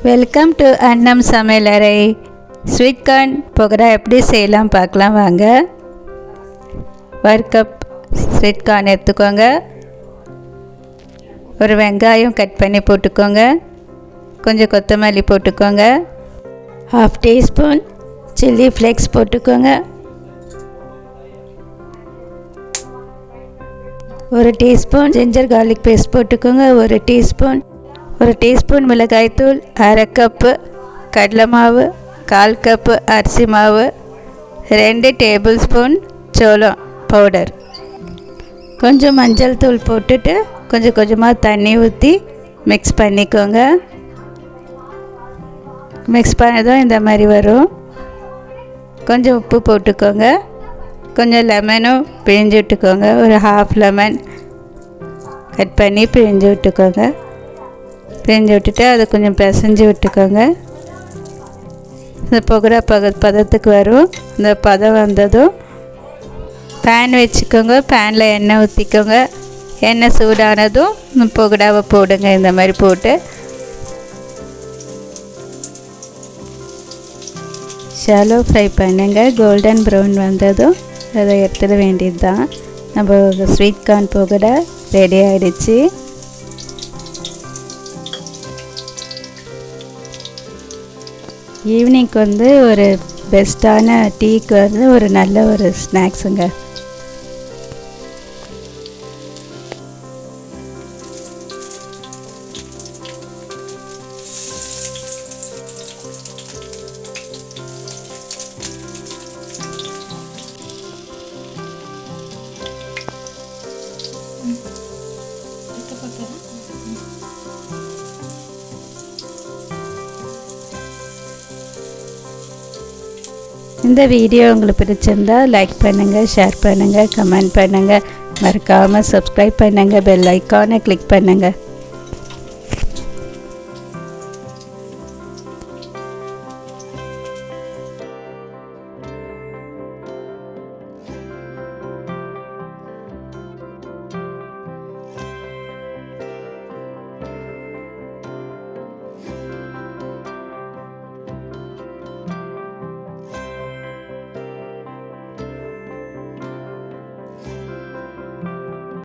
Welcome to அன்னம் சமையலறை. Sweet corn pakoda எப்படி செய்யலாம் பார்க்கலாம் வாங்க. 1 கப் ஸ்வீட் கார்ன் எடுத்துக்கோங்க. ஒரு வெங்காயம் கட் பண்ணி போட்டுக்கோங்க. கொஞ்சம் கொத்தமல்லி போட்டுக்கோங்க. 1/2 டீஸ்பூன் சில்லி ஃப்ளேக்ஸ் போட்டுக்கோங்க. 1 டீஸ்பூன் ஜிஞ்சர் கார்லிக் பேஸ்ட் போட்டுக்கோங்க. 1 டீஸ்பூன் மிளகாய்த்தூள், 1/2 கப்பு கடலை மாவு, 1/4 கப்பு அரிசி மாவு, 2 டேபிள் ஸ்பூன் சோளம் பவுடர், கொஞ்சம் மஞ்சள் தூள் போட்டுட்டு கொஞ்சம் கொஞ்சமாக தண்ணி ஊற்றி மிக்ஸ் பண்ணிக்கோங்க. மிக்ஸ் பண்ணதும் இந்த மாதிரி வரும். கொஞ்சம் உப்பு போட்டுக்கோங்க. கொஞ்சம் லெமனும் பிழிஞ்சு விட்டுக்கோங்க. ஒரு 1/2 லெமன் கட் பண்ணி பிழிஞ்சு விட்டுக்கோங்க. பிழிஞ்சு விட்டுட்டு அதை கொஞ்சம் பிசைஞ்சு விட்டுக்கோங்க. இந்த பக்கோடா பதத்துக்கு வரும். இந்த பதம் வந்ததும் பேன் வச்சுக்கோங்க. பேனில் எண்ணெய் ஊற்றிக்கோங்க. எண்ணெய் சூடானதும் இந்த பக்கோடாவை போடுங்க. இந்த மாதிரி போட்டு ஷாலோ ஃப்ரை பண்ணுங்கள். கோல்டன் ப்ரௌன் வந்ததும் அதை எடுத்துட வேண்டியது தான். நம்ம ஸ்வீட் கார்ன் பக்கோடா ரெடி ஆகிடுச்சு. ஈவினிங்க்கு ஒரு பெஸ்ட்டான டீக்கு ஒரு நல்ல ஒரு ஸ்நாக்ஸுங்க. இந்த வீடியோ உங்களுக்கு பிடிச்சிருந்தா லைக் பண்ணுங்கள், ஷேர் பண்ணுங்கள், கமெண்ட் பண்ணுங்கள். மறக்காமல் சப்ஸ்கிரைப் பண்ணுங்கள். பெல் ஐக்கானை கிளிக் பண்ணுங்கள்.